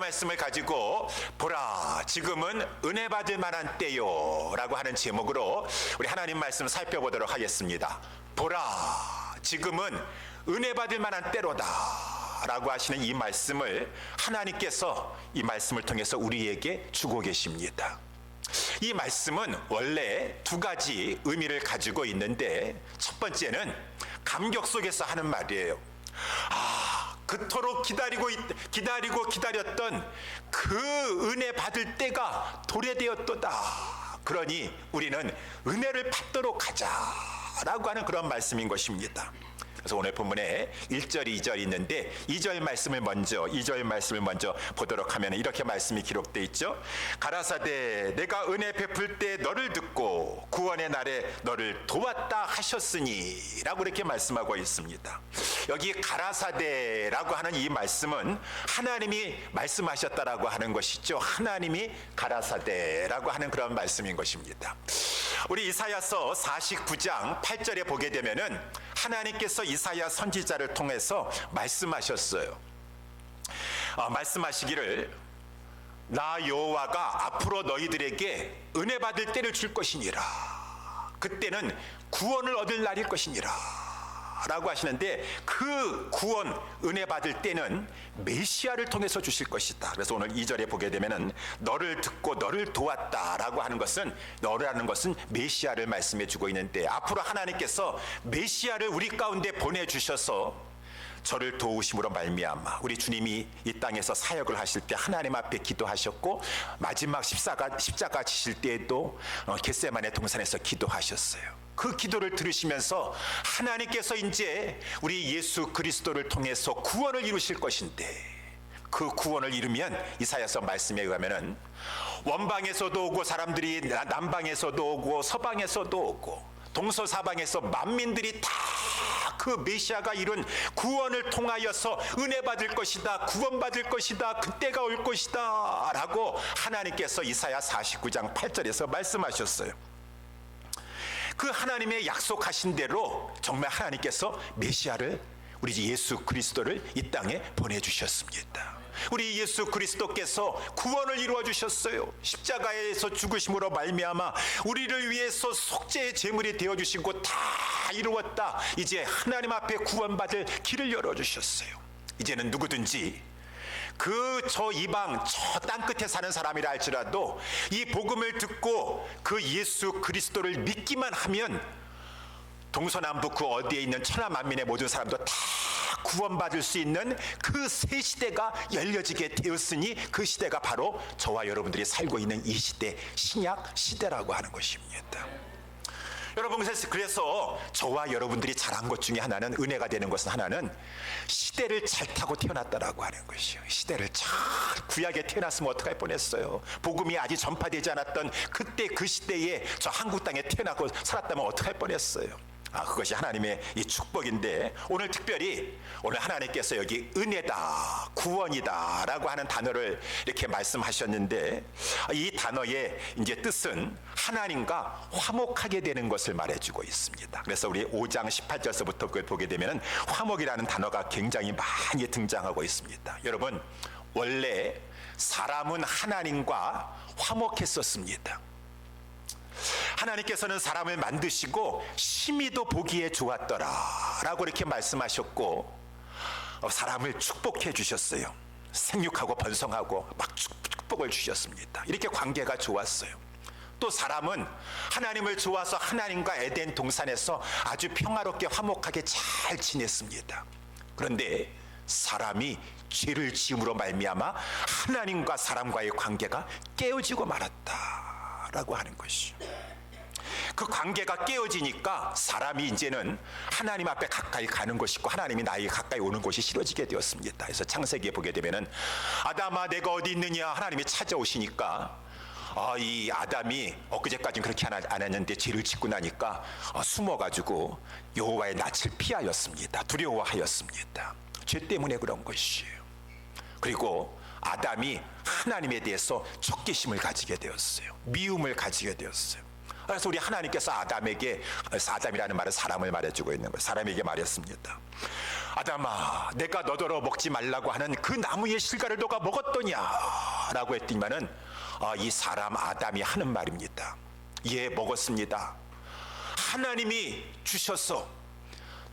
말씀을 가지고 보라 지금은 은혜 받을 만한 때요 라고 하는 제목으로 우리 하나님 말씀 살펴보도록 하겠습니다. 보라 지금은 은혜 받을 만한 때로다 라고 하시는 이 말씀을 하나님께서 이 말씀을 통해서 우리에게 주고 계십니다. 이 말씀은 원래 두 가지 의미를 가지고 있는데, 첫 번째는 감격 속에서 하는 말이에요. 그토록 기다렸던 그 은혜 받을 때가 도래되었도다. 그러니 우리는 은혜를 받도록 하자라고 하는 그런 말씀인 것입니다. 그래서 오늘 본문에 1절, 2절 있는데 2절 말씀을 먼저 보도록 하면 이렇게 말씀이 기록되어 있죠. 가라사대 내가 은혜 베풀 때 너를 듣고 구원의 날에 너를 도왔다 하셨으니 라고 이렇게 말씀하고 있습니다. 여기 가라사대라고 하는 이 말씀은 하나님이 말씀하셨다라고 하는 것이죠. 하나님이 가라사대라고 하는 그런 말씀인 것입니다. 우리 이사야서 49장 8절에 보게 되면은 하나님께서 이사야 선지자를 통해서 말씀하셨어요. 말씀하시기를 나 여호와가 앞으로 너희들에게 은혜 받을 때를 줄 것이니라. 그때는 구원을 얻을 날일 것이니라 라고 하시는데, 그 구원 은혜 받을 때는 메시아를 통해서 주실 것이다. 그래서 오늘 2절에 보게 되면은 너를 듣고 너를 도왔다 라고 하는 것은, 너라는 것은 메시아를 말씀해 주고 있는데, 앞으로 하나님께서 메시아를 우리 가운데 보내주셔서 저를 도우심으로 말미암아 우리 주님이 이 땅에서 사역을 하실 때 하나님 앞에 기도하셨고, 마지막 십자가 지실 때에도 겟세마네 동산에서 기도하셨어요. 그 기도를 들으시면서 하나님께서 이제 우리 예수 그리스도를 통해서 구원을 이루실 것인데, 그 구원을 이루면 이사야서 말씀에 의하면은 원방에서도 오고 사람들이 남방에서도 오고 서방에서도 오고 동서사방에서 만민들이 다 그 메시아가 이룬 구원을 통하여서 은혜 받을 것이다, 구원받을 것이다, 그때가 올 것이다 라고 하나님께서 이사야 49장 8절에서 말씀하셨어요. 그 하나님의 약속하신 대로 정말 하나님께서 메시아를, 우리 예수 그리스도를 이 땅에 보내주셨습니다. 우리 예수 그리스도께서 구원을 이루어 주셨어요. 십자가에서 죽으심으로 말미암아 우리를 위해서 속죄의 제물이 되어 주시고 다 이루었다. 이제 하나님 앞에 구원받을 길을 열어 주셨어요. 이제는 누구든지 저 이방 저 땅끝에 사는 사람이라 할지라도 이 복음을 듣고 그 예수 그리스도를 믿기만 하면 동서남북 그 어디에 있는 천하 만민의 모든 사람도 다 구원받을 수 있는 그 새 시대가 열려지게 되었으니, 그 시대가 바로 저와 여러분들이 살고 있는 이 시대, 신약 시대라고 하는 것입니다. 여러분, 그래서 저와 여러분들이 잘한 것 중에 하나는, 은혜가 되는 것은 하나는 시대를 잘 타고 태어났다라고 하는 것이요. 시대를 잘 구약에 태어났으면 어떡할 뻔했어요. 복음이 아직 전파되지 않았던 그때 그 시대에 저 한국 땅에 태어나고 살았다면 어떡할 뻔했어요. 그것이 하나님의 이 축복인데, 오늘 특별히 오늘 하나님께서 여기 은혜다, 구원이다 라고 하는 단어를 이렇게 말씀하셨는데, 이 단어의 이제 뜻은 하나님과 화목하게 되는 것을 말해주고 있습니다. 그래서 우리 5장 18절서부터 그걸 보게 되면 화목이라는 단어가 굉장히 많이 등장하고 있습니다. 여러분, 원래 사람은 하나님과 화목했었습니다. 하나님께서는 사람을 만드시고 심히도 보기에 좋았더라 라고 이렇게 말씀하셨고, 사람을 축복해 주셨어요. 생육하고 번성하고 막 축복을 주셨습니다. 이렇게 관계가 좋았어요. 또 사람은 하나님을 좋아서 하나님과 에덴 동산에서 아주 평화롭게 화목하게 잘 지냈습니다. 그런데 사람이 죄를 지음으로 말미암아 하나님과 사람과의 관계가 깨어지고 말았다라고 하는 것이죠. 그 관계가 깨어지니까 사람이 이제는 하나님 앞에 가까이 가는 것이고 하나님이 나에게 가까이 오는 것이 싫어지게 되었습니다. 그래서 창세기에 보게 되면은 아담아 내가 어디 있느냐, 하나님이 찾아오시니까 이 아담이 엊그제까지는 그렇게 안 했는데 죄를 짓고 나니까 숨어가지고 여호와의 낯을 피하였습니다. 두려워하였습니다. 죄 때문에 그런 것이에요. 그리고 아담이 하나님에 대해서 척기심을 가지게 되었어요. 미움을 가지게 되었어요. 그래서 우리 하나님께서 아담이라는 말은 사람을 말해주고 있는 거예요. 사람에게 말했습니다. 아담아, 내가 너더러 먹지 말라고 하는 그 나무의 실과를 너가 먹었더냐 라고 했더니만은 이 사람 아담이 하는 말입니다. 예, 먹었습니다. 하나님이 주셔서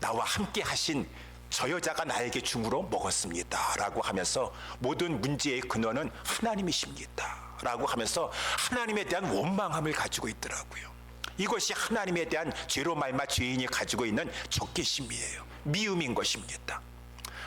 나와 함께 하신 저 여자가 나에게 줌으로 먹었습니다 라고 하면서 모든 문제의 근원은 하나님이십니다 라고 하면서 하나님에 대한 원망함을 가지고 있더라고요. 이것이 하나님에 대한 죄로 말미암아 죄인이 가지고 있는 적개심이에요. 미움인 것입니다.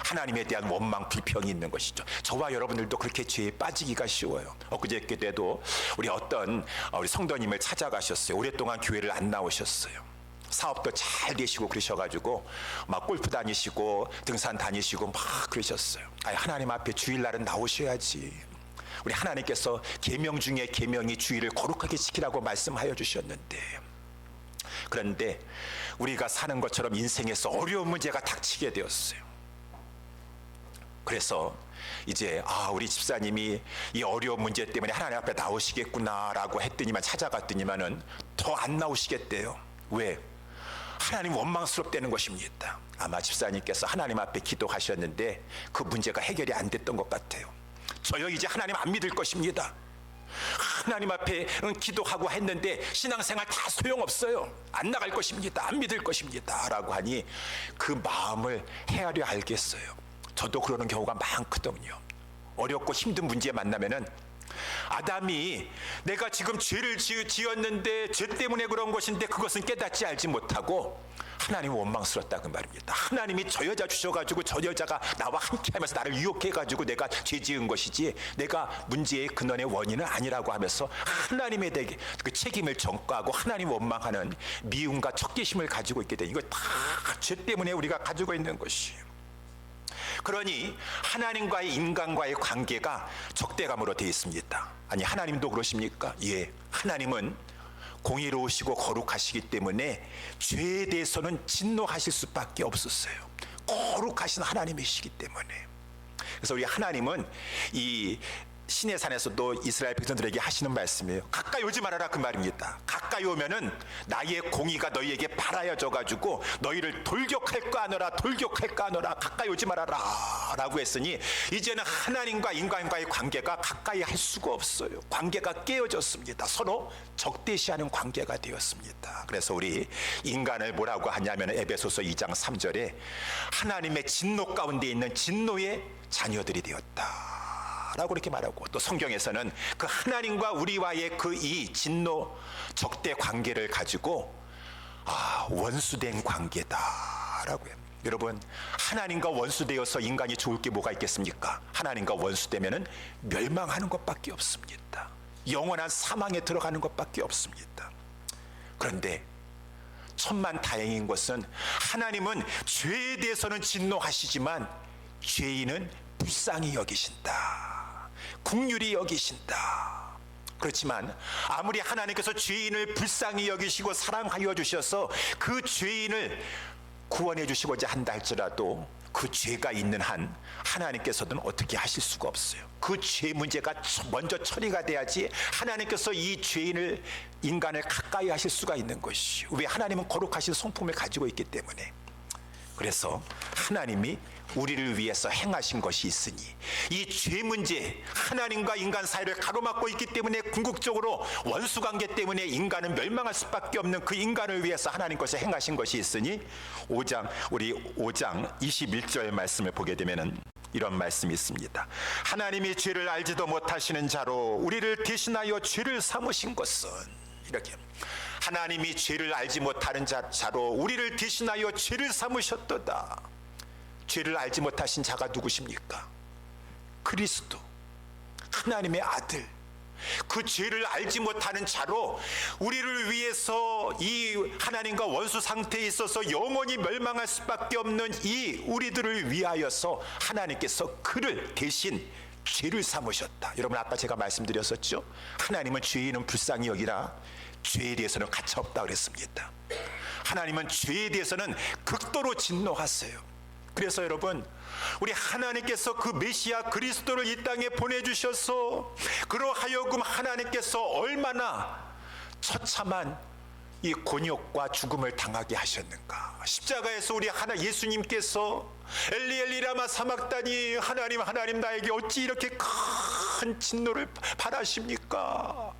하나님에 대한 원망, 불평이 있는 것이죠. 저와 여러분들도 그렇게 죄에 빠지기가 쉬워요. 엊그저께도 우리 어떤 우리 성도님을 찾아가셨어요. 오랫동안 교회를 안 나오셨어요. 사업도 잘 되시고 그러셔가지고 막 골프 다니시고 등산 다니시고 막 그러셨어요. 하나님 앞에 주일날은 나오셔야지. 우리 하나님께서 계명 중에 계명이 주일을 거룩하게 지키라고 말씀하여 주셨는데, 그런데 우리가 사는 것처럼 인생에서 어려운 문제가 닥치게 되었어요. 그래서 이제 우리 집사님이 이 어려운 문제 때문에 하나님 앞에 나오시겠구나라고 했더니만, 찾아갔더니만은 더 안 나오시겠대요. 왜? 하나님 원망스럽다는 것입니다. 아마 집사님께서 하나님 앞에 기도하셨는데 그 문제가 해결이 안 됐던 것 같아요. 저요 이제 하나님 안 믿을 것입니다. 하나님 앞에 기도하고 했는데 신앙생활 다 소용없어요. 안 나갈 것입니다. 안 믿을 것입니다 라고 하니 그 마음을 헤아려 알겠어요. 저도 그러는 경우가 많거든요. 어렵고 힘든 문제 만나면은 아담이 내가 지금 죄를 지었는데 죄 때문에 그런 것인데 그것은 깨닫지 알지 못하고 하나님 원망스럽다고 말입니다. 하나님이 저 여자 주셔가지고 저 여자가 나와 함께하면서 나를 유혹해가지고 내가 죄 지은 것이지 내가 문제의 근원의 원인은 아니라고 하면서 하나님에 대해 그 책임을 전가하고 하나님 원망하는 미움과 적개심을 가지고 있게 된, 이거 다 죄 때문에 우리가 가지고 있는 것이에요. 그러니 하나님과의 인간과의 관계가 적대감으로 되어 있습니다. 아니, 하나님도 그러십니까? 예, 하나님은 공의로우시고 거룩하시기 때문에 죄에 대해서는 진노하실 수밖에 없었어요. 거룩하신 하나님이시기 때문에. 그래서 우리 하나님은 이 신의 산에서도 이스라엘 백성들에게 하시는 말씀이에요. 가까이 오지 말아라, 그 말입니다. 가까이 오면은 나의 공의가 너희에게 바라여져 가지고 너희를 돌격할까 하노라, 돌격할까 하노라, 가까이 오지 말아라 라고 했으니 이제는 하나님과 인간과의 관계가 가까이 할 수가 없어요. 관계가 깨어졌습니다. 서로 적대시하는 관계가 되었습니다. 그래서 우리 인간을 뭐라고 하냐면 에베소서 2장 3절에 하나님의 진노 가운데 있는 진노의 자녀들이 되었다 라고 이렇게 말하고, 또 성경에서는 그 하나님과 우리와의 그 이 진노 적대 관계를 가지고 원수된 관계다 라고 해요. 여러분, 하나님과 원수되어서 인간이 좋을 게 뭐가 있겠습니까? 하나님과 원수되면은 멸망하는 것밖에 없습니다. 영원한 사망에 들어가는 것밖에 없습니다. 그런데 천만 다행인 것은 하나님은 죄에 대해서는 진노하시지만 죄인은 불쌍히 여기신다, 긍휼히 여기신다. 그렇지만 아무리 하나님께서 죄인을 불쌍히 여기시고 사랑하여 주셔서 그 죄인을 구원해 주시고자 한다 할지라도 그 죄가 있는 한 하나님께서는 어떻게 하실 수가 없어요. 그 죄 문제가 먼저 처리가 돼야지 하나님께서 이 죄인을, 인간을 가까이 하실 수가 있는 것이요. 왜? 하나님은 거룩하신 성품을 가지고 있기 때문에. 그래서 하나님이 우리를 위해서 행하신 것이 있으니 이 죄 문제, 하나님과 인간 사이를 가로막고 있기 때문에 궁극적으로 원수관계 때문에 인간은 멸망할 수밖에 없는 그 인간을 위해서 하나님께서 행하신 것이 있으니 5장 21절 말씀을 보게 되면은 이런 말씀이 있습니다. 하나님이 죄를 알지도 못하시는 자로 우리를 대신하여 죄를 삼으신 것은, 이렇게 하나님이 죄를 알지 못하는 자로 우리를 대신하여 죄를 삼으셨도다. 죄를 알지 못하신 자가 누구십니까? 그리스도, 하나님의 아들. 그 죄를 알지 못하는 자로 우리를 위해서 이 하나님과 원수 상태에 있어서 영원히 멸망할 수밖에 없는 이 우리들을 위하여서 하나님께서 그를 대신 죄를 삼으셨다. 여러분, 아까 제가 말씀드렸었죠? 하나님은 죄인은 불쌍히 여기라, 죄에 대해서는 가차없다 그랬습니다. 하나님은 죄에 대해서는 극도로 진노하세요. 그래서 여러분, 우리 하나님께서 그 메시아 그리스도를 이 땅에 보내주셔서 그러하여금 하나님께서 얼마나 처참한 이 곤욕과 죽음을 당하게 하셨는가? 십자가에서 우리 하나 예수님께서 엘리 엘리 라마 사막다니, 하나님 하나님 나에게 어찌 이렇게 큰 진노를 바라십니까?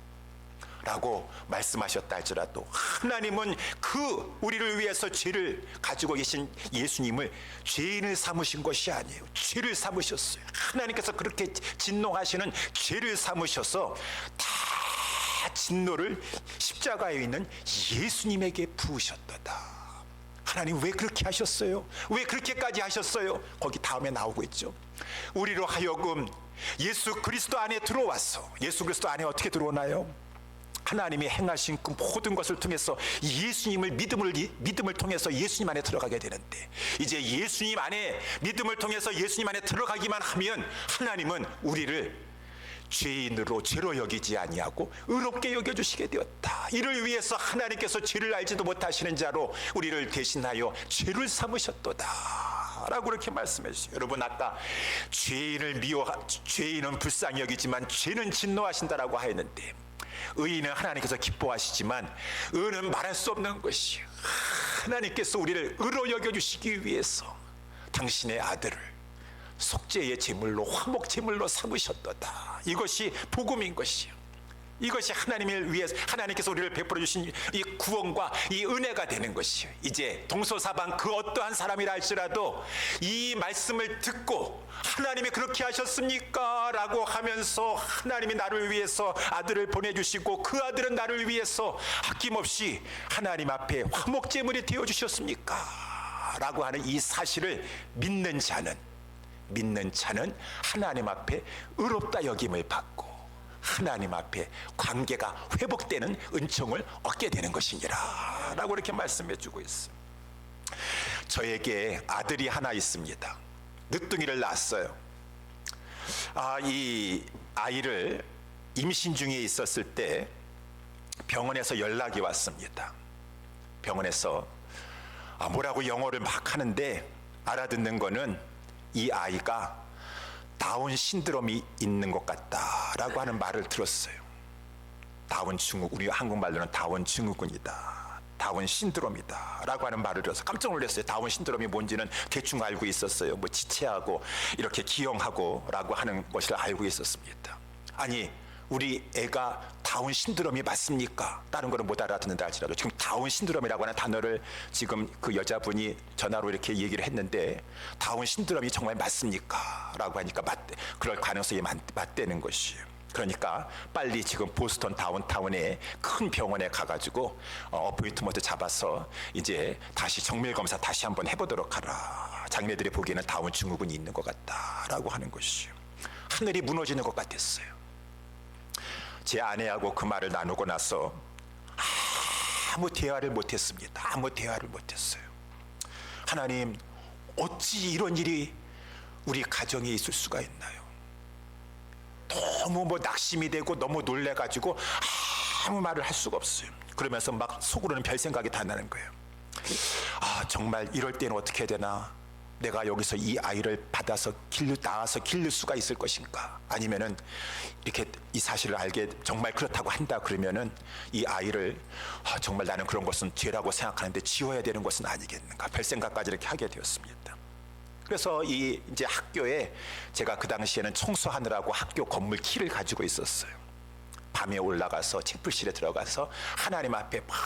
라고 말씀하셨다 할지라도 하나님은 그 우리를 위해서 죄를 가지고 계신 예수님을 죄인을 삼으신 것이 아니에요. 죄를 삼으셨어요. 하나님께서 그렇게 진노하시는 죄를 삼으셔서 다 진노를 십자가에 있는 예수님에게 부으셨도다. 하나님 왜 그렇게 하셨어요? 왜 그렇게까지 하셨어요? 거기 다음에 나오고 있죠. 우리로 하여금 예수 그리스도 안에 들어와서, 예수 그리스도 안에 어떻게 들어오나요? 하나님이 행하신 그 모든 것을 통해서 예수님을 믿음을 통해서 예수님 안에 들어가게 되는데, 이제 예수님 안에 믿음을 통해서 예수님 안에 들어가기만 하면 하나님은 우리를 죄인으로 죄로 여기지 아니하고 의롭게 여겨주시게 되었다. 이를 위해서 하나님께서 죄를 알지도 못하시는 자로 우리를 대신하여 죄를 삼으셨도다 라고 이렇게 말씀해 주세요. 여러분, 아까 죄인은 불쌍히 여기지만 죄는 진노하신다라고 하였는데, 의인은 하나님께서 기뻐하시지만 의는 말할 수 없는 것이요, 하나님께서 우리를 의로 여겨주시기 위해서 당신의 아들을 속죄의 제물로, 화목 제물로 삼으셨도다. 이것이 복음인 것이요, 이것이 하나님을 위해서 하나님께서 우리를 베풀어 주신 이 구원과 이 은혜가 되는 것이요. 이제 동서사방 그 어떠한 사람이라 할지라도 이 말씀을 듣고 하나님이 그렇게 하셨습니까? 라고 하면서 하나님이 나를 위해서 아들을 보내주시고 그 아들은 나를 위해서 아낌없이 하나님 앞에 화목제물이 되어주셨습니까? 라고 하는 이 사실을 믿는 자는 하나님 앞에 의롭다 여김을 받고 하나님 앞에 관계가 회복되는 은총을 얻게 되는 것이니라 라고 이렇게 말씀해 주고 있어요. 저에게 아들이 하나 있습니다. 늦둥이를 낳았어요. 이 아이를 임신 중에 있었을 때 병원에서 연락이 왔습니다. 병원에서 뭐라고 영어를 막 하는데 알아듣는 거는 이 아이가 다운 신드롬이 있는 것 같다라고 하는 말을 들었어요. 다운 증후, 우리 한국말로는 다운 증후군이다, 다운 신드롬이다 라고 하는 말을 들어서 깜짝 놀랐어요. 다운 신드롬이 뭔지는 대충 알고 있었어요. 뭐 지체하고 이렇게 기형하고 라고 하는 것을 알고 있었습니다. 아니, 우리 애가 다운 신드롬이 맞습니까? 다른 거는 못 알아듣는다 할지라도 지금 다운 신드롬이라고 하는 단어를 지금 그 여자분이 전화로 이렇게 얘기를 했는데, 다운 신드롬이 정말 맞습니까? 라고 하니까 그럴 가능성이 맞다는 것이에요. 그러니까 빨리 지금 보스턴 다운타운에 큰 병원에 가가지고 어포인트먼트 잡아서 이제 다시 정밀검사 다시 한번 해보도록 하라. 자기네들이 보기에는 다운 증후군이 있는 것 같다라고 하는 것이에요. 하늘이 무너지는 것 같았어요. 제 아내하고 그 말을 나누고 나서 아무 대화를 못했습니다. 아무 대화를 못했어요. 하나님, 어찌 이런 일이 우리 가정에 있을 수가 있나요? 너무 낙심이 되고 너무 놀래가지고 아무 말을 할 수가 없어요. 그러면서 막 속으로는 별 생각이 다 나는 거예요. 정말 이럴 때는 어떻게 해야 되나? 내가 여기서 이 아이를 받아서 낳아서 기를 수가 있을 것인가? 아니면은 이렇게 이 사실을 알게 정말 그렇다고 한다 그러면은 이 아이를 정말 나는 그런 것은 죄라고 생각하는데 지워야 되는 것은 아니겠는가? 별 생각까지 이렇게 하게 되었습니다. 그래서 이제 학교에 제가 그 당시에는 청소하느라고 학교 건물 키를 가지고 있었어요. 밤에 올라가서 책불실에 들어가서 하나님 앞에 막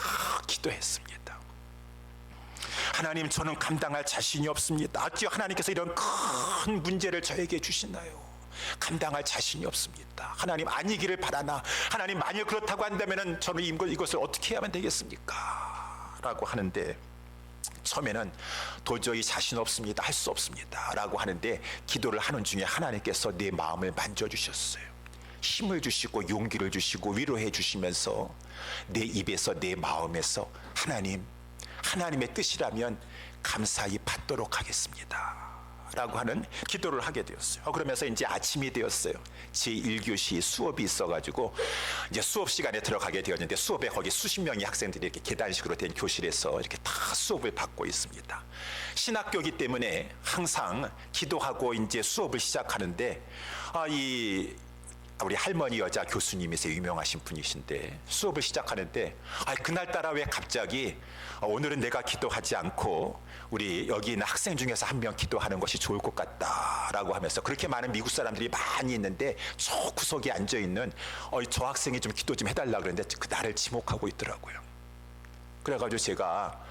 기도했습니다. 하나님, 저는 감당할 자신이 없습니다. 어찌 하나님께서 이런 큰 문제를 저에게 주시나요? 감당할 자신이 없습니다. 하나님, 아니기를 바라나. 하나님, 만일 그렇다고 한다면 저는 이것을 어떻게 하면 되겠습니까? 라고 하는데, 처음에는 도저히 자신 없습니다, 할 수 없습니다 라고 하는데, 기도를 하는 중에 하나님께서 내 마음을 만져주셨어요. 힘을 주시고 용기를 주시고 위로해 주시면서 내 입에서, 내 마음에서 하나님의 뜻이라면 감사히 받도록 하겠습니다 라고 하는 기도를 하게 되었어요. 그러면서 이제 아침이 되었어요. 제1교시 수업이 있어가지고 이제 수업 시간에 들어가게 되었는데, 수업에 거기 수십 명의 학생들이 이렇게 계단식으로 된 교실에서 이렇게 다 수업을 받고 있습니다. 신학교이기 때문에 항상 기도하고 이제 수업을 시작하는데, 이 우리 할머니 여자 교수님이세요. 유명하신 분이신데 수업을 시작하는데 그날따라 왜 갑자기 오늘은 내가 기도하지 않고 우리 여기 있는 학생 중에서 한 명 기도하는 것이 좋을 것 같다라고 하면서 그렇게 많은 미국 사람들이 많이 있는데 저 구석에 앉아있는 저 학생이 좀 기도 좀 해달라 그러는데 나를 지목하고 있더라고요. 그래가지고 제가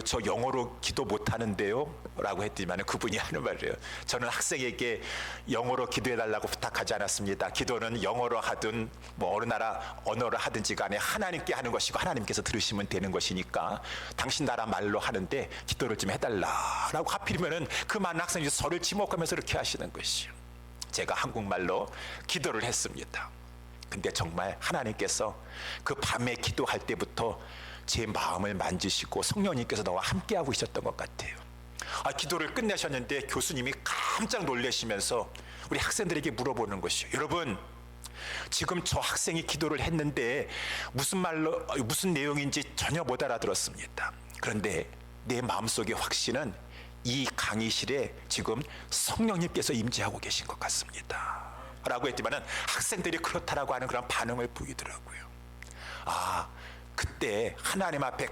저 영어로 기도 못하는데요 라고 했더니만 그분이 하는 말이에요. 저는 학생에게 영어로 기도해달라고 부탁하지 않았습니다. 기도는 영어로 하든 뭐 어느 나라 언어를 하든지 간에 하나님께 하는 것이고 하나님께서 들으시면 되는 것이니까 당신 나라 말로 하는데 기도를 좀 해달라라고 하필이면은 그 많은 학생이 저를 지목하면서 이렇게 하시는 것이요. 제가 한국말로 기도를 했습니다. 근데 정말 하나님께서 그 밤에 기도할 때부터 제 마음을 만지시고 성령님께서 나와 함께하고 있었던 것 같아요. 기도를 끝내셨는데 교수님이 깜짝 놀라시면서 우리 학생들에게 물어보는 것이요. 여러분, 지금 저 학생이 기도를 했는데 무슨 내용인지 전혀 못 알아들었습니다. 그런데 내 마음속의 확신은 이 강의실에 지금 성령님께서 임재하고 계신 것 같습니다 라고 했지만은 학생들이 그렇다라고 하는 그런 반응을 보이더라고요. 그때 하나님 앞에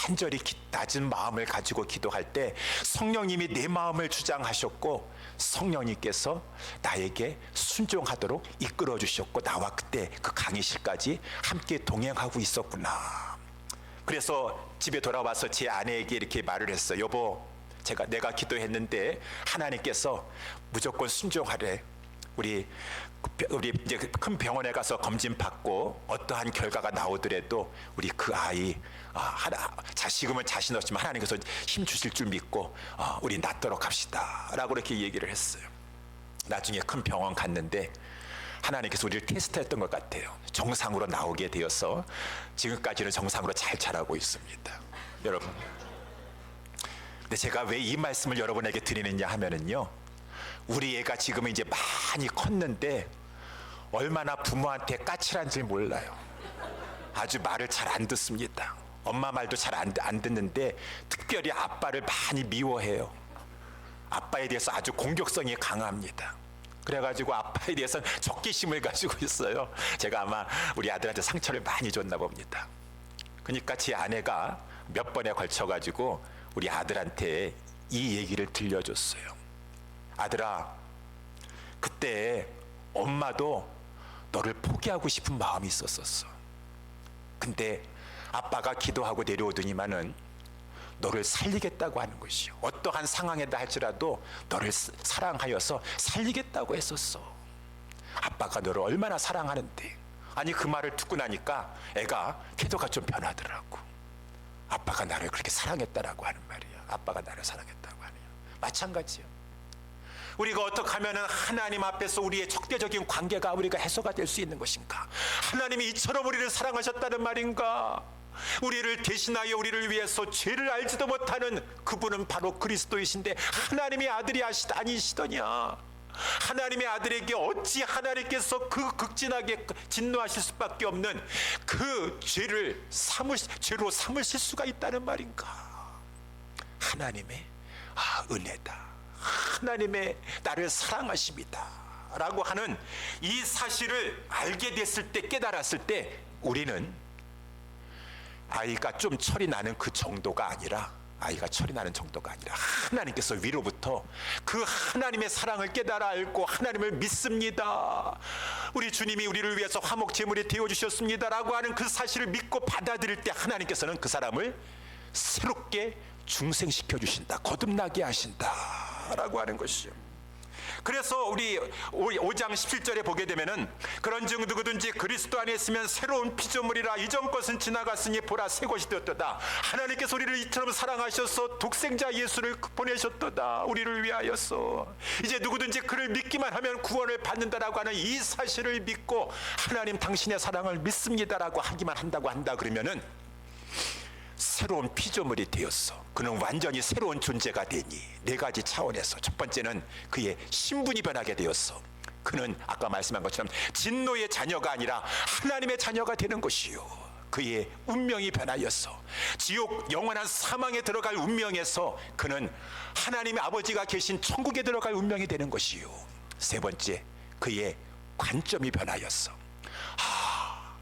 간절히 낮은 마음을 가지고 기도할 때 성령님이 내 마음을 주장하셨고 성령님께서 나에게 순종하도록 이끌어 주셨고 나와 그때 그 강의실까지 함께 동행하고 있었구나. 그래서 집에 돌아와서 제 아내에게 이렇게 말을 했어요. 여보, 내가 기도했는데 하나님께서 무조건 순종하래. 우리 이제 큰 병원에 가서 검진 받고 어떠한 결과가 나오더라도 우리 그 아이 지금은 자신 없지만 하나님께서 힘 주실 줄 믿고 우리 낫도록 합시다라고 이렇게 얘기를 했어요. 나중에 큰 병원 갔는데 하나님께서 우리를 테스트했던 것 같아요. 정상으로 나오게 되어서 지금까지는 정상으로 잘 자라고 있습니다. 여러분, 근데 제가 왜 이 말씀을 여러분에게 드리느냐 하면은요, 우리 애가 지금 이제 많이 컸는데 얼마나 부모한테 까칠한지 몰라요. 아주 말을 잘 안 듣습니다. 엄마 말도 잘 안 듣는데 특별히 아빠를 많이 미워해요. 아빠에 대해서 아주 공격성이 강합니다. 그래가지고 아빠에 대해서는 적개심을 가지고 있어요. 제가 아마 우리 아들한테 상처를 많이 줬나 봅니다. 그러니까 제 아내가 몇 번에 걸쳐가지고 우리 아들한테 이 얘기를 들려줬어요. 아들아, 그때 엄마도 너를 포기하고 싶은 마음이 있었었어. 근데 아빠가 기도하고 내려오더니만은 너를 살리겠다고 하는 것이요. 어떠한 상황이다 할지라도 너를 사랑하여서 살리겠다고 했었어. 아빠가 너를 얼마나 사랑하는데. 아니, 그 말을 듣고 나니까 애가 태도가 좀 변하더라고. 아빠가 나를 그렇게 사랑했다라고 하는 말이야. 아빠가 나를 사랑했다고 하네요. 마찬가지요. 우리가 어떻게 하면 하나님 앞에서 우리의 적대적인 관계가 우리가 해소가 될 수 있는 것인가? 하나님이 이처럼 우리를 사랑하셨다는 말인가? 우리를 대신하여 우리를 위해서 죄를 알지도 못하는 그분은 바로 그리스도이신데 하나님의 아들이 아니시더냐? 하나님의 아들에게 어찌 하나님께서 그 극진하게 진노하실 수밖에 없는 그 죄로 삼으실 수가 있다는 말인가? 하나님의 은혜다. 하나님의 나를 사랑하십니다 라고 하는 이 사실을 알게 됐을 때, 깨달았을 때 우리는 아이가 좀 철이 나는 그 정도가 아니라 하나님께서 위로부터 그 하나님의 사랑을 깨달아 알고 하나님을 믿습니다, 우리 주님이 우리를 위해서 화목 제물이 되어주셨습니다 라고 하는 그 사실을 믿고 받아들일 때 하나님께서는 그 사람을 새롭게 중생시켜 주신다, 거듭나게 하신다 라고 하는 것이죠. 그래서 우리 5장 17절에 보게 되면은 그런즉 누구든지 그리스도 안에 있으면 새로운 피조물이라 이전 것은 지나갔으니 보라 새 것이 되었도다. 하나님께서 우리를 이처럼 사랑하셔서 독생자 예수를 보내셨도다. 우리를 위하여서 이제 누구든지 그를 믿기만 하면 구원을 받는다라고 하는 이 사실을 믿고 하나님 당신의 사랑을 믿습니다라고 하기만 한다 그러면은 새로운 피조물이 되었어. 그는 완전히 새로운 존재가 되니 네 가지 차원에서 첫 번째는 그의 신분이 변하게 되었어. 그는 아까 말씀한 것처럼 진노의 자녀가 아니라 하나님의 자녀가 되는 것이요. 그의 운명이 변하였어. 지옥 영원한 사망에 들어갈 운명에서 그는 하나님의 아버지가 계신 천국에 들어갈 운명이 되는 것이요. 세 번째, 그의 관점이 변하였어.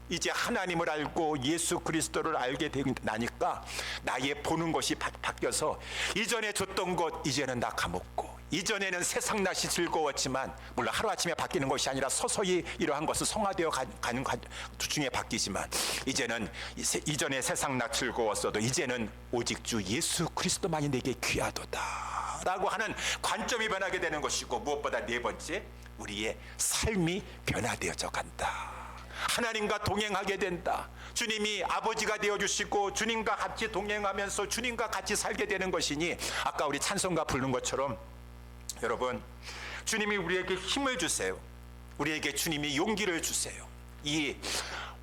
이제 하나님을 알고 예수 그리스도를 알게 되니까 나의 보는 것이 바뀌어서 이전에 줬던 것 이제는 다 까먹고, 이전에는 세상 날씨 즐거웠지만, 물론 하루아침에 바뀌는 것이 아니라 서서히 이러한 것은 성화되어 가는 중에 바뀌지만, 이제는 이전에 세상 나 즐거웠어도 이제는 오직 주 예수 그리스도만이 내게 귀하도다 라고 하는 관점이 변하게 되는 것이고, 무엇보다 네 번째, 우리의 삶이 변화되어져 간다. 하나님과 동행하게 된다. 주님이 아버지가 되어주시고 주님과 같이 동행하면서 주님과 같이 살게 되는 것이니, 아까 우리 찬송가 부른 것처럼 여러분, 주님이 우리에게 힘을 주세요. 우리에게 주님이 용기를 주세요. 이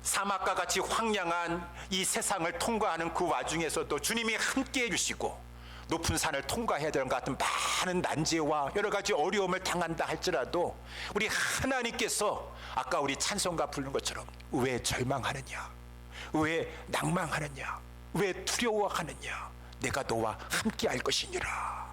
사막과 같이 황량한 이 세상을 통과하는 그 와중에서도 주님이 함께 해주시고, 높은 산을 통과해야 되는 것 같은 많은 난제와 여러 가지 어려움을 당한다 할지라도 우리 하나님께서 아까 우리 찬송가 부르는 것처럼 왜 절망하느냐, 왜 낭망하느냐, 왜 두려워하느냐, 내가 너와 함께 할 것이니라.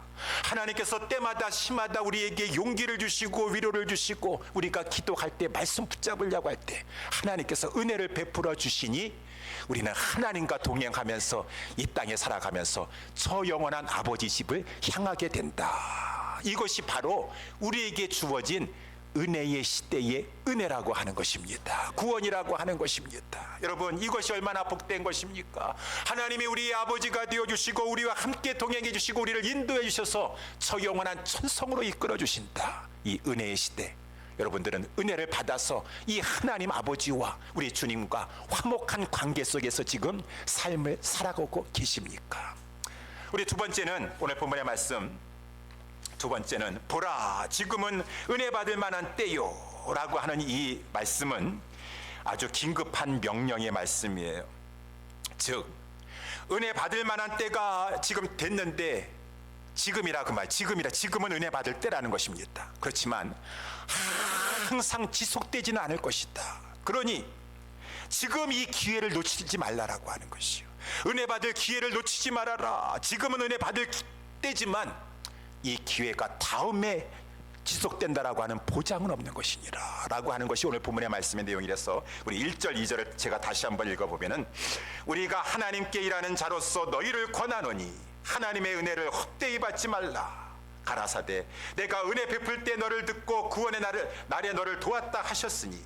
하나님께서 때마다 시마다 우리에게 용기를 주시고 위로를 주시고, 우리가 기도할 때 말씀 붙잡으려고 할 때 하나님께서 은혜를 베풀어 주시니 우리는 하나님과 동행하면서 이 땅에 살아가면서 저 영원한 아버지 집을 향하게 된다. 이것이 바로 우리에게 주어진 은혜의 시대의 은혜라고 하는 것입니다. 구원이라고 하는 것입니다. 여러분, 이것이 얼마나 복된 것입니까? 하나님이 우리의 아버지가 되어주시고 우리와 함께 동행해 주시고 우리를 인도해 주셔서 저 영원한 천성으로 이끌어 주신다. 이 은혜의 시대, 여러분들은 은혜를 받아서 이 하나님 아버지와 우리 주님과 화목한 관계 속에서 지금 삶을 살아가고 계십니까? 우리 두 번째는, 오늘 본문의 말씀 두 번째는, 보라 지금은 은혜 받을 만한 때요 라고 하는 이 말씀은 아주 긴급한 명령의 말씀이에요. 즉, 은혜 받을 만한 때가 지금 됐는데, 지금이라 그 말, 지금은 은혜 받을 때라는 것입니다. 그렇지만 항상 지속되지는 않을 것이다. 그러니 지금 이 기회를 놓치지 말라라고 하는 것이요. 은혜 받을 기회를 놓치지 말아라. 지금은 은혜 받을 때지만 이 기회가 다음에 지속된다라고 하는 보장은 없는 것이니라 라고 하는 것이 오늘 본문의 말씀의 내용이라서, 우리 1절 2절을 제가 다시 한번 읽어보면은, 우리가 하나님께 일하는 자로서 너희를 권하노니 하나님의 은혜를 헛되이 받지 말라. 가라사대 내가 은혜 베풀 때 너를 듣고 구원의 날에 너를 도왔다 하셨으니,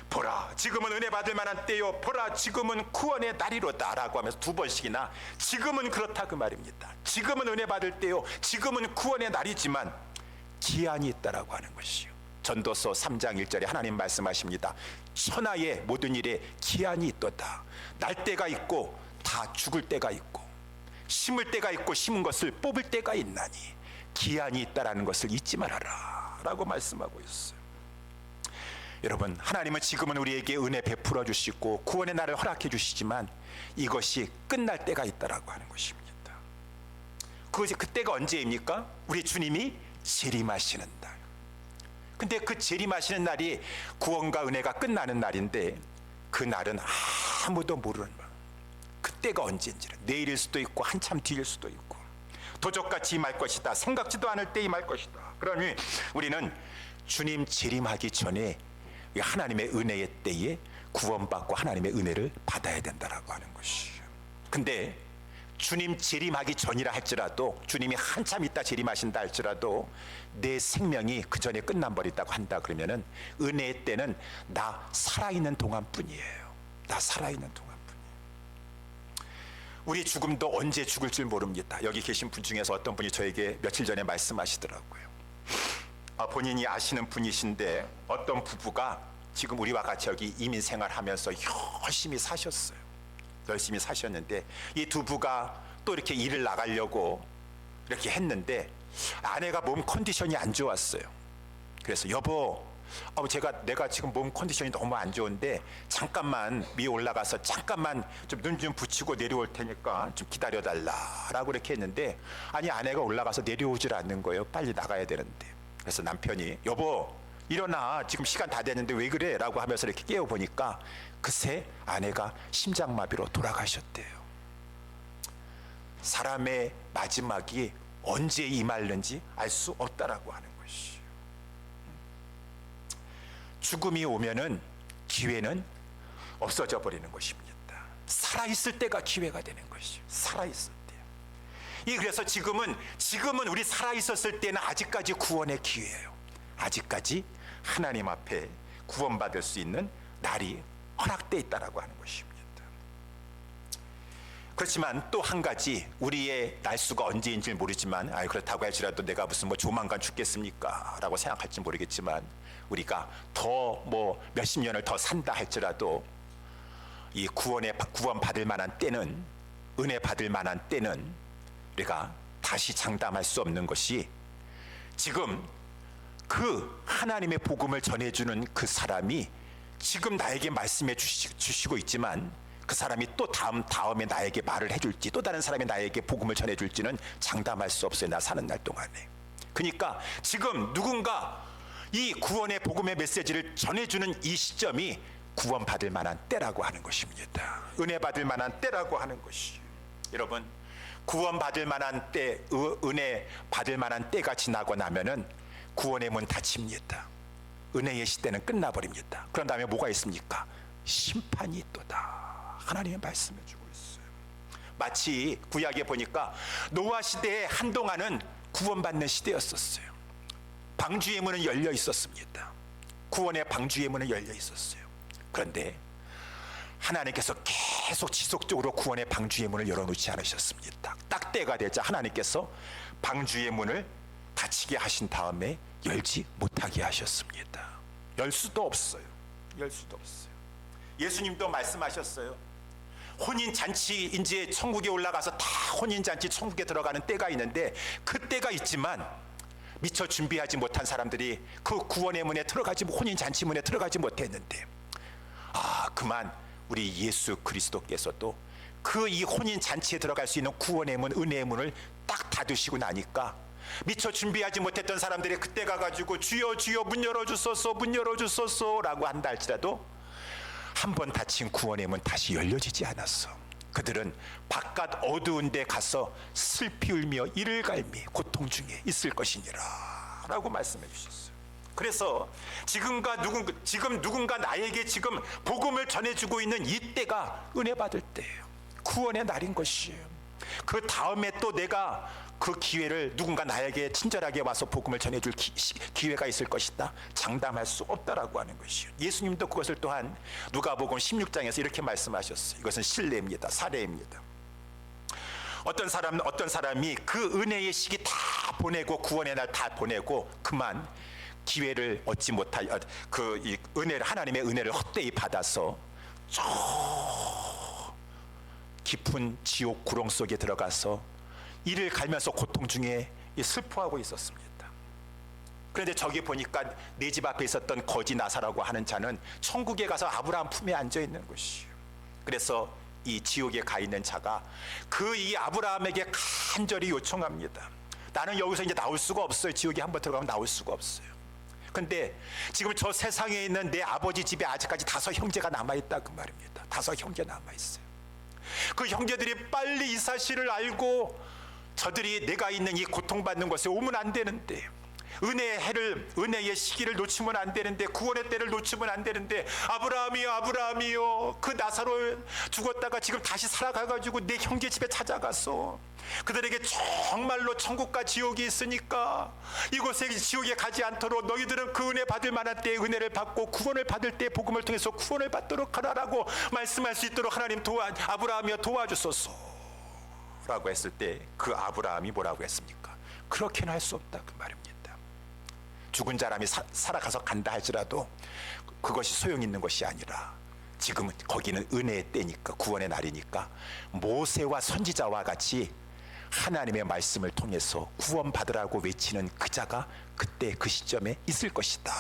보라 지금은 은혜 받을 만한 때요, 보라 지금은 구원의 날이로다 라고 하면서 두 번씩이나 지금은 그렇다 그 말입니다. 지금은 은혜 받을 때요, 지금은 구원의 날이지만 기한이 있다라고 하는 것이요. 전도서 3장 1절에 하나님 말씀하십니다. 천하의 모든 일에 기한이 있도다. 날 때가 있고 다 죽을 때가 있고, 심을 때가 있고 심은 것을 뽑을 때가 있나니 기한이 있다라는 것을 잊지 말아라 라고 말씀하고 있어요. 여러분, 하나님은 지금은 우리에게 은혜 베풀어 주시고 구원의 날을 허락해 주시지만 이것이 끝날 때가 있다라고 하는 것입니다. 그것이 그때가 언제입니까? 우리 주님이 재림하시는 날. 근데 그 재림하시는 날이 구원과 은혜가 끝나는 날인데, 그 날은 아무도 모르는 말. 그때가 언제인지는 내일일 수도 있고 한참 뒤일 수도 있고, 도적같이 임할 것이다, 생각지도 않을 때 임할 것이다. 그러니 우리는 주님 재림하기 전에 하나님의 은혜의 때에 구원받고 하나님의 은혜를 받아야 된다라고 하는 것이에요. 근데 주님 재림하기 전이라 할지라도, 주님이 한참 있다 재림하신다 할지라도 내 생명이 그 전에 끝나버렸다고 한다 그러면은 은혜의 때는 나 살아있는 동안뿐이에요. 나 살아있는 동안뿐이에요. 우리 죽음도 언제 죽을 줄 모릅니다. 여기 계신 분 중에서 어떤 분이 저에게 며칠 전에 말씀하시더라고요. 본인이 아시는 분이신데 어떤 부부가 지금 우리와 같이 여기 이민 생활하면서 열심히 사셨어요. 열심히 사셨는데 이 두 부가 또 이렇게 일을 나가려고 이렇게 했는데 아내가 몸 컨디션이 안 좋았어요. 그래서 여보, 내가 지금 몸 컨디션이 너무 안 좋은데 잠깐만 위에 올라가서 잠깐만 좀 눈 좀 붙이고 내려올 테니까 좀 기다려달라라고 이렇게 했는데, 아니 아내가 올라가서 내려오질 않는 거예요. 빨리 나가야 되는데. 그래서 남편이 여보 일어나, 지금 시간 다 됐는데 왜 그래? 라고 하면서 이렇게 깨워보니까 그새 아내가 심장마비로 돌아가셨대요. 사람의 마지막이 언제 임할는지 알 수 없다라고 하는 것이에요. 죽음이 오면은 기회는 없어져 버리는 것입니다. 살아있을 때가 기회가 되는 것이죠. 살아있을 때. 그래서 지금은 우리 살아있었을 때는 아직까지 구원의 기회예요. 아직까지 하나님 앞에 구원받을 수 있는 날이 허락되어 있다라고 하는 것입니다. 그렇지만 또 한 가지, 우리의 날수가 언제인지 모르지만 그렇다고 할지라도 내가 무슨 조만간 죽겠습니까? 라고 생각할지 모르겠지만 우리가 더 몇십 년을 더 산다 할지라도 이 구원 받을 만한 때는, 은혜 받을 만한 때는 우리가 다시 장담할 수 없는 것이, 지금 그 하나님의 복음을 전해주는 그 사람이 지금 나에게 말씀해 주시고 있지만 그 사람이 또 다음에 나에게 말을 해줄지, 또 다른 사람이 나에게 복음을 전해줄지는 장담할 수 없어요. 나 사는 날 동안에. 그러니까 지금 누군가 이 구원의 복음의 메시지를 전해주는 이 시점이 구원받을 만한 때라고 하는 것입니다. 은혜 받을 만한 때라고 하는 것이. 여러분, 구원받을 만한 때, 은혜 받을 만한 때가 지나고 나면은 구원의 문 닫힙니다. 은혜의 시대는 끝나버립니다. 그런 다음에 뭐가 있습니까? 심판이 있도다. 하나님의 말씀을 주고 있어요. 마치 구약에 보니까 노아 시대에 한동안은 구원받는 시대였었어요. 방주의 문은 열려 있었습니다. 구원의 방주의 문은 열려 있었어요. 그런데 하나님께서 계속 지속적으로 구원의 방주의 문을 열어놓지 않으셨습니다. 딱 때가 되자 하나님께서 방주의 문을 닫히게 하신 다음에 열지 못하게 하셨습니다. 열 수도 없어요. 열 수도 없어요. 예수님도 말씀하셨어요. 혼인잔치, 이제 천국에 올라가서 다 혼인잔치 천국에 들어가는 때가 있는데, 그 때가 있지만 미처 준비하지 못한 사람들이 그 구원의 문에 들어가지, 혼인잔치 문에 들어가지 못했는데, 그만 우리 예수 그리스도께서도 그 이 혼인잔치에 들어갈 수 있는 구원의 문, 은혜의 문을 딱 닫으시고 나니까 미처 준비하지 못했던 사람들이 그때 가가지고 주여 주여 문 열어주소서, 문 열어주소서 라고 한다 할지라도 한 번 닫힌 구원의 문 다시 열려지지 않았어. 그들은 바깥 어두운 데 가서 슬피 울며 이를 갈미 고통 중에 있을 것이니라 라고 말씀해 주셨어요. 그래서 지금 누군가 나에게 지금 복음을 전해주고 있는 이때가 은혜 받을 때예요. 구원의 날인 것이에요. 그 다음에 또 내가 그 기회를, 누군가 나에게 친절하게 와서 복음을 전해줄 기회가 있을 것이다, 장담할 수 없다라고 하는 것이에요. 예수님도 그것을 또한 누가복음 16장에서 이렇게 말씀하셨어요. 이것은 신뢰입니다. 사례입니다. 어떤 사람이 그 은혜의 시기 다 보내고, 구원의 날 다 보내고 그만 기회를 얻지 못할 이 은혜를, 하나님의 은혜를 헛되이 받아서 저 깊은 지옥 구렁 속에 들어가서 이를 갈면서 고통 중에 슬퍼하고 있었습니다. 그런데 저기 보니까 내 집 앞에 있었던 거지 나사라고 하는 자는 천국에 가서 아브라함 품에 앉아 있는 것이에요. 그래서 이 지옥에 가 있는 자가 이 아브라함에게 간절히 요청합니다. 나는 여기서 이제 나올 수가 없어요. 지옥에 한번 들어가면 나올 수가 없어요. 근데 지금 저 세상에 있는 내 아버지 집에 아직까지 5 형제가 남아있다 그 말입니다. 5 형제 남아있어요. 그 형제들이 빨리 이 사실을 알고 저들이 내가 있는 이 고통받는 곳에 오면 안 되는데, 은혜의 시기를 놓치면 안 되는데, 구원의 때를 놓치면 안 되는데, 아브라함이요 그 나사로 죽었다가 지금 다시 살아가가지고 내 형제 집에 찾아가서 그들에게 정말로 천국과 지옥이 있으니까 이곳에 지옥에 가지 않도록 너희들은 그 은혜 받을 만한 때에 은혜를 받고 구원을 받을 때 복음을 통해서 구원을 받도록 하라라고 말씀할 수 있도록 하나님 아브라함이여 도와주소서 라고 했을 때 그 아브라함이 뭐라고 했습니까? 그렇게는 할 수 없다 그 말입니다. 죽은 사람이 살아가서 간다 할지라도 그것이 소용있는 것이 아니라 지금은 거기는 은혜의 때니까, 구원의 날이니까 모세와 선지자와 같이 하나님의 말씀을 통해서 구원받으라고 외치는 그 자가 그때 그 시점에 있을 것이다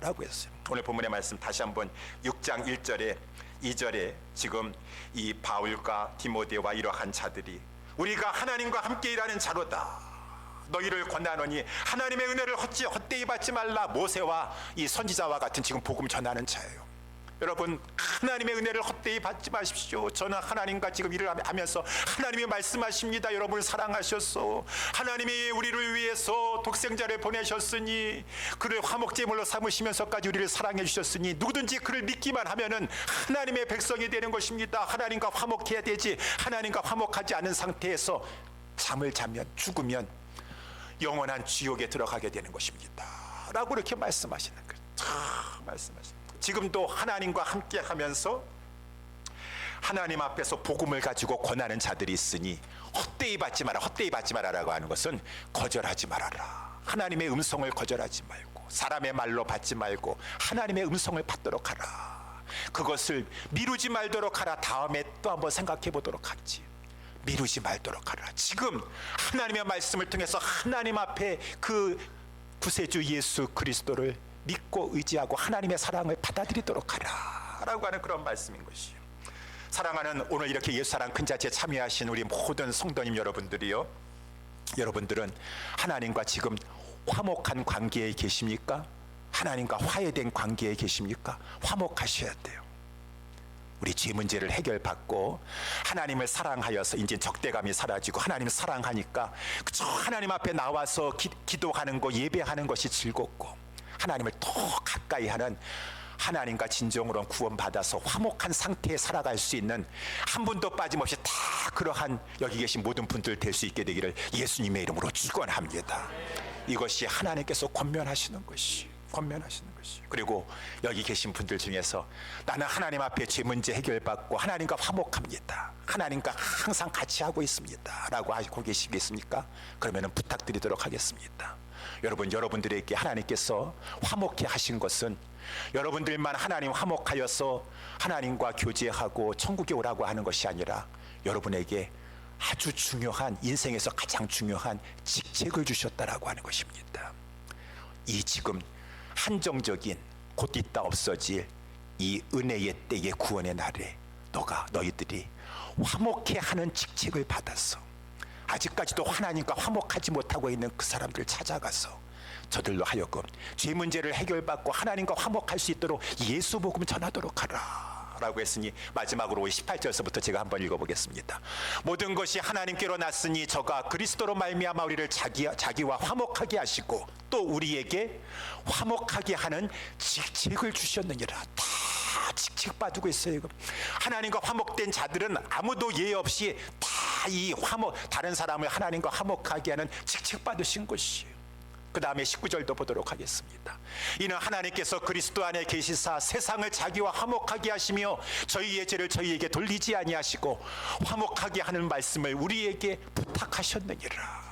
라고 했어요. 오늘 본문의 말씀 다시 한번 6장 1절에 2절에 지금 이 바울과 디모데와 이러한 자들이 우리가 하나님과 함께 일하는 자로다, 너희를 권하노니 하나님의 은혜를 헛되이 받지 말라, 모세와 이 선지자와 같은 지금 복음 전하는 자예요. 여러분, 하나님의 은혜를 헛되이 받지 마십시오. 저는 하나님과 지금 일을 하면서 하나님이 말씀하십니다. 여러분을 사랑하셨소. 하나님이 우리를 위해서 독생자를 보내셨으니, 그를 화목제물로 삼으시면서까지 우리를 사랑해 주셨으니, 누구든지 그를 믿기만 하면은 하나님의 백성이 되는 것입니다. 하나님과 화목해야 되지, 하나님과 화목하지 않은 상태에서 잠을 자면, 죽으면 영원한 지옥에 들어가게 되는 것입니다 라고 이렇게 말씀하시는 거예요. 말씀하시는. 지금도 하나님과 함께 하면서 하나님 앞에서 복음을 가지고 권하는 자들이 있으니 헛되이 받지 마라, 헛되이 받지 마라라고 하는 것은 거절하지 말아라. 하나님의 음성을 거절하지 말고, 사람의 말로 받지 말고 하나님의 음성을 받도록 하라. 그것을 미루지 말도록 하라. 다음에 또 한번 생각해 보도록 하지. 미루지 말도록 하라. 지금 하나님의 말씀을 통해서 하나님 앞에 그 구세주 예수 그리스도를 믿고 의지하고 하나님의 사랑을 받아들이도록 하라 라고 하는 그런 말씀인 것이요. 사랑하는 오늘 이렇게 예수사랑 큰 자체에 참여하신 우리 모든 성도님 여러분들이요, 여러분들은 하나님과 지금 화목한 관계에 계십니까? 하나님과 화해된 관계에 계십니까? 화목하셔야 돼요. 우리 죄 문제를 해결받고 하나님을 사랑하여서 이제 적대감이 사라지고 하나님을 사랑하니까 그저 하나님 앞에 나와서 기도하는 거, 예배하는 것이 즐겁고, 하나님을 더 가까이 하는, 하나님과 진정으로 구원받아서 화목한 상태에 살아갈 수 있는, 한 분도 빠짐없이 다 그러한 여기 계신 모든 분들 될 수 있게 되기를 예수님의 이름으로 축원합니다. 이것이 하나님께서 권면하시는 것이, 권면하시는 것이. 그리고 여기 계신 분들 중에서 나는 하나님 앞에 죄 문제 해결받고 하나님과 화목합니다, 하나님과 항상 같이 하고 있습니다 라고 하고 계시겠습니까? 그러면 부탁드리도록 하겠습니다. 여러분, 여러분들에게 하나님께서 화목해 하신 것은 여러분들만 하나님 화목하여서 하나님과 교제하고 천국에 오라고 하는 것이 아니라 여러분에게 아주 중요한, 인생에서 가장 중요한 직책을 주셨다라고 하는 것입니다. 이 지금 한정적인, 곧 있다 없어질 이 은혜의 때의 구원의 날에 너희들이 화목해 하는 직책을 받아서 아직까지도 하나님과 화목하지 못하고 있는 그 사람들을 찾아가서 저들로 하여금 죄 문제를 해결받고 하나님과 화목할 수 있도록 예수 복음 전하도록 하라 라고 했으니, 마지막으로 18절서부터 제가 한번 읽어보겠습니다. 모든 것이 하나님께로 났으니 저가 그리스도로 말미암아 우리를 자기와 화목하게 하시고 또 우리에게 화목하게 하는 직책을 주셨느니라. 다 직책 받고 있어요. 하나님과 화목된 자들은 아무도 예외 없이 다 이 다른 사람을 하나님과 화목하게 하는 직책 받으신 것이에요. 그 다음에 19절도 보도록 하겠습니다. 이는 하나님께서 그리스도 안에 계시사 세상을 자기와 화목하게 하시며 저희의 죄를 저희에게 돌리지 아니하시고 화목하게 하는 말씀을 우리에게 부탁하셨느니라.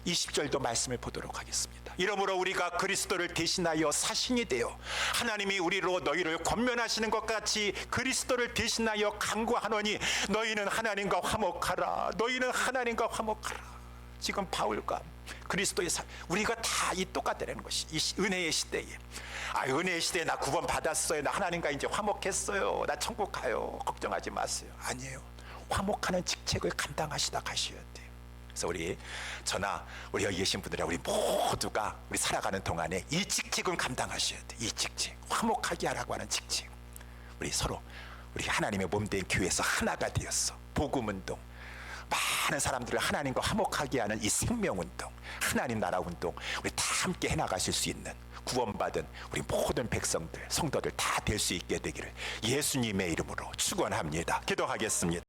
20절도 말씀을 보도록 하겠습니다. 이러므로 우리가 그리스도를 대신하여 사신이 되어 하나님이 우리로 너희를 권면하시는 것 같이 그리스도를 대신하여 간구하노니 너희는 하나님과 화목하라. 너희는 하나님과 화목하라. 지금 바울과 그리스도의 우리가 다 이 똑같다는 것이, 이 은혜의 시대에, 은혜의 시대에 나 구원 받았어요, 나 하나님과 이제 화목했어요, 나 천국 가요, 걱정하지 마세요. 아니에요. 화목하는 직책을 감당하시다 가셔야 돼요. 그래서 저나 우리 여기 계신 분들이나 우리 모두가 우리 살아가는 동안에 이 직책은 감당하셔야 돼요. 이 직책, 화목하게 하라고 하는 직책. 우리 서로 우리 하나님의 몸된 교회에서 하나가 되었어. 복음운동, 많은 사람들을 하나님과 화목하게 하는 이 생명운동, 하나님 나라 운동, 우리 다 함께 해나가실 수 있는 구원받은 우리 모든 백성들, 성도들 다 될 수 있게 되기를 예수님의 이름으로 축원합니다. 기도하겠습니다.